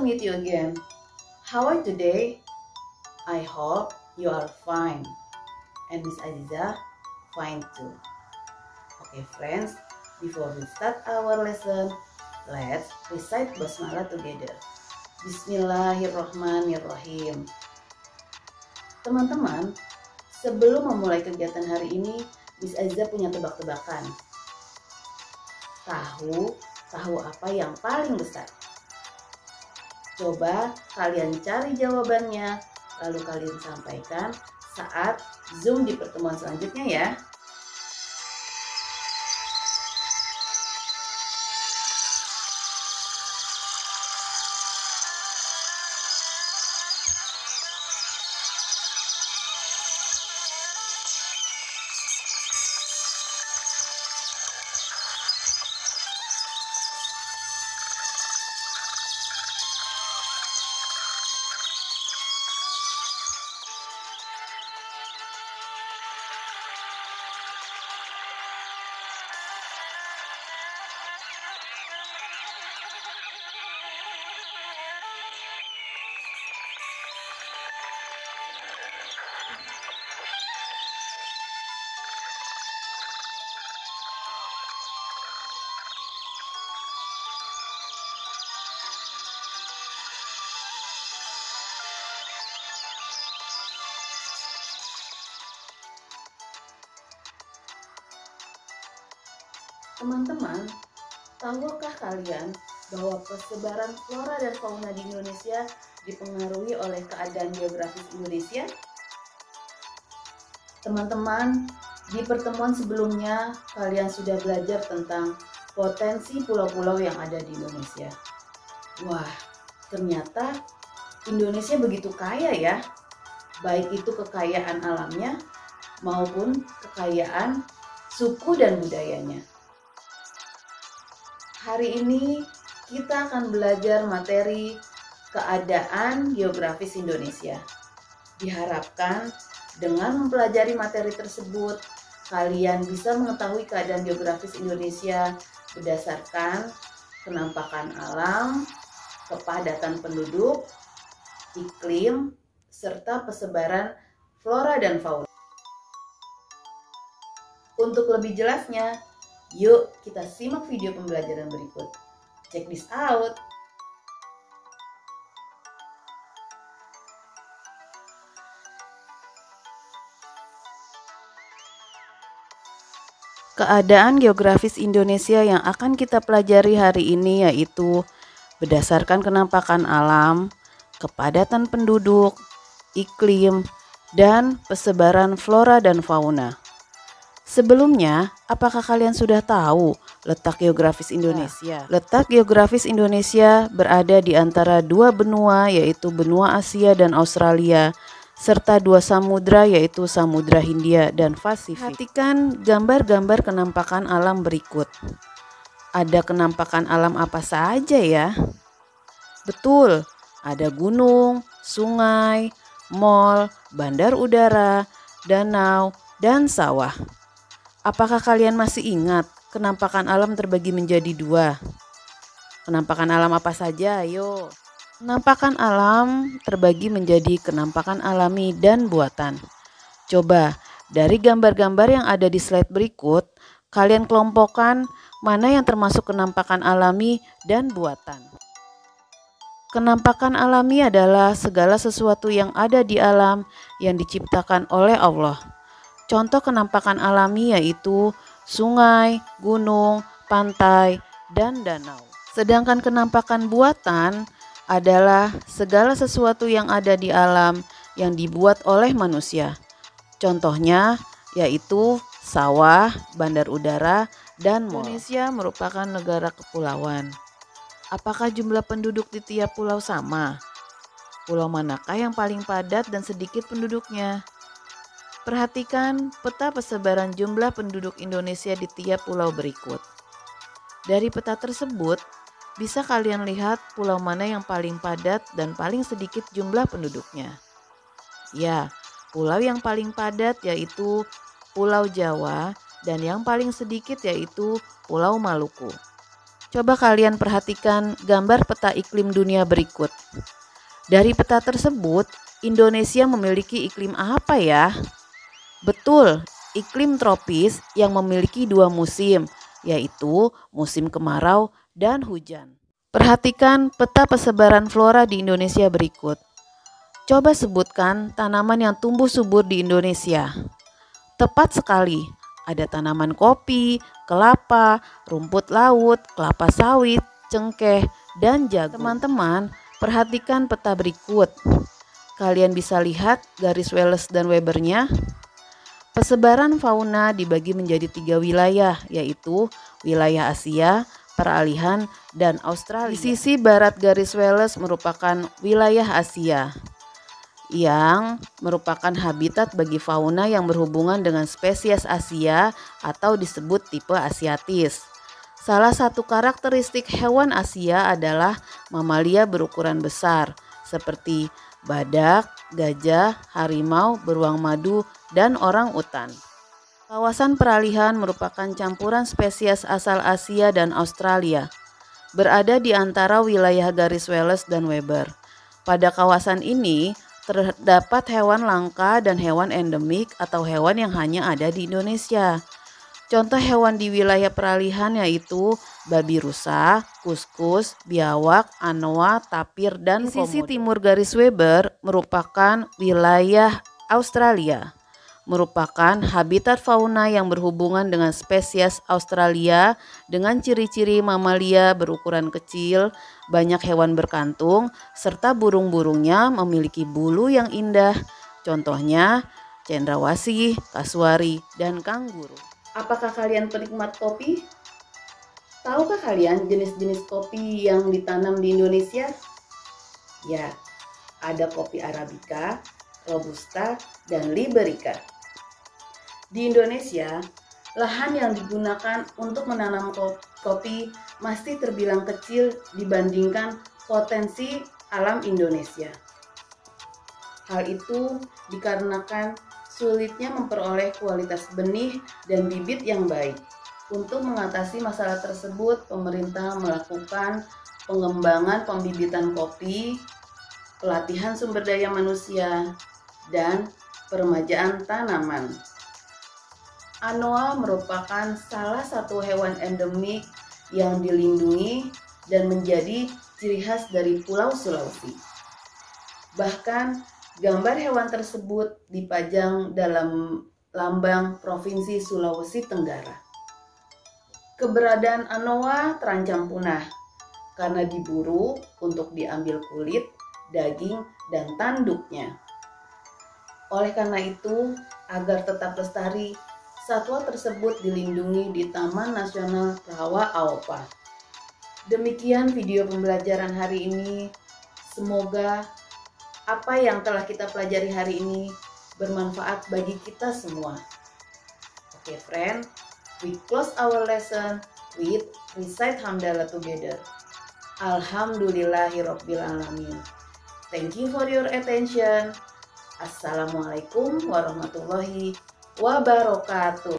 meet you again. How are you today? I hope you are fine. And Miss Aziza, fine too. Okay friends, before we start our lesson, let's recite basmalah together. Bismillahirrahmanirrahim. Teman-teman, sebelum memulai kegiatan hari ini, Miss Aziza punya tebak-tebakan. Tahu apa yang paling besar? Coba kalian cari jawabannya, lalu kalian sampaikan saat Zoom di pertemuan selanjutnya ya. Teman-teman, tahukah kalian bahwa persebaran flora dan fauna di Indonesia dipengaruhi oleh keadaan geografis Indonesia? Teman-teman, di pertemuan sebelumnya kalian sudah belajar tentang potensi pulau-pulau yang ada di Indonesia. Wah, ternyata Indonesia begitu kaya ya, baik itu kekayaan alamnya maupun kekayaan suku dan budayanya. Hari ini kita akan belajar materi keadaan geografis Indonesia. Diharapkan dengan mempelajari materi tersebut, kalian bisa mengetahui keadaan geografis Indonesia berdasarkan kenampakan alam, kepadatan penduduk, iklim, serta persebaran flora dan fauna. Untuk lebih jelasnya, yuk kita simak video pembelajaran berikut. Check this out. Keadaan geografis Indonesia yang akan kita pelajari hari ini yaitu berdasarkan kenampakan alam, kepadatan penduduk, iklim, dan persebaran flora dan fauna. Sebelumnya, apakah kalian sudah tahu letak geografis Indonesia? Letak geografis Indonesia berada di antara dua benua yaitu benua Asia dan Australia, serta dua samudra yaitu Samudra Hindia dan Pasifik. Perhatikan gambar-gambar kenampakan alam berikut. Ada kenampakan alam apa saja ya? Betul, ada gunung, sungai, mall, bandar udara, danau, dan sawah. Apakah kalian masih ingat kenampakan alam terbagi menjadi dua? Kenampakan alam apa saja? Ayo. Kenampakan alam terbagi menjadi kenampakan alami dan buatan. Coba dari gambar-gambar yang ada di slide berikut, kalian kelompokkan mana yang termasuk kenampakan alami dan buatan. Kenampakan alami adalah segala sesuatu yang ada di alam yang diciptakan oleh Allah. Contoh kenampakan alami yaitu sungai, gunung, pantai, dan danau. Sedangkan kenampakan buatan adalah segala sesuatu yang ada di alam yang dibuat oleh manusia. Contohnya yaitu sawah, bandar udara, dan mall. Indonesia merupakan negara kepulauan. Apakah jumlah penduduk di tiap pulau sama? Pulau manakah yang paling padat dan sedikit penduduknya? Perhatikan peta persebaran jumlah penduduk Indonesia di tiap pulau berikut. Dari peta tersebut, bisa kalian lihat pulau mana yang paling padat dan paling sedikit jumlah penduduknya. Ya, pulau yang paling padat yaitu Pulau Jawa dan yang paling sedikit yaitu Pulau Maluku. Coba kalian perhatikan gambar peta iklim dunia berikut. Dari peta tersebut, Indonesia memiliki iklim apa ya? Betul, iklim tropis yang memiliki 2 musim, yaitu musim kemarau dan hujan. Perhatikan peta persebaran flora di Indonesia berikut. Coba sebutkan tanaman yang tumbuh subur di Indonesia. Tepat sekali, ada tanaman kopi, kelapa, rumput laut, kelapa sawit, cengkeh, dan jagung. Teman-teman, perhatikan peta berikut. Kalian bisa lihat garis Wallace dan Webernya. Persebaran fauna dibagi menjadi 3 wilayah, yaitu wilayah Asia, peralihan, dan Australia. Di sisi barat garis Wallace merupakan wilayah Asia, yang merupakan habitat bagi fauna yang berhubungan dengan spesies Asia atau disebut tipe asiatis. Salah satu karakteristik hewan Asia adalah mamalia berukuran besar seperti badak, gajah, harimau, beruang madu, dan orang utan. Kawasan peralihan merupakan campuran spesies asal Asia dan Australia, berada di antara wilayah garis Wallace dan Weber. Pada kawasan ini terdapat hewan langka dan hewan endemik atau hewan yang hanya ada di Indonesia. Contoh hewan di wilayah peralihan yaitu babi rusa, kuskus, biawak, anoa, tapir, dan komodo. Di sisi timur garis Weber merupakan wilayah Australia, merupakan habitat fauna yang berhubungan dengan spesies Australia dengan ciri-ciri mamalia berukuran kecil, banyak hewan berkantung, serta burung-burungnya memiliki bulu yang indah. Contohnya cendrawasih, kasuari, dan kangguru. Apakah kalian penikmat kopi? Tahukah kalian jenis-jenis kopi yang ditanam di Indonesia? Ya, ada kopi Arabica, Robusta, dan Liberica. Di Indonesia, lahan yang digunakan untuk menanam kopi masih terbilang kecil dibandingkan potensi alam Indonesia. Hal itu dikarenakan sulitnya memperoleh kualitas benih dan bibit yang baik. Untuk mengatasi masalah tersebut, pemerintah melakukan pengembangan pembibitan kopi, pelatihan sumber daya manusia, dan peremajaan tanaman. Anoa merupakan salah satu hewan endemik yang dilindungi dan menjadi ciri khas dari Pulau Sulawesi. Bahkan gambar hewan tersebut dipajang dalam lambang Provinsi Sulawesi Tenggara. Keberadaan anoa terancam punah karena diburu untuk diambil kulit, daging, dan tanduknya. Oleh karena itu, agar tetap lestari, satwa tersebut dilindungi di Taman Nasional Rawa-Aopa. Demikian video pembelajaran hari ini. Semoga apa yang telah kita pelajari hari ini bermanfaat bagi kita semua. Oke, friend, we close our lesson with recite hamdalah together. Alhamdulillahirabbil alamin. Thank you for your attention. Assalamualaikum warahmatullahi wabarakatuh.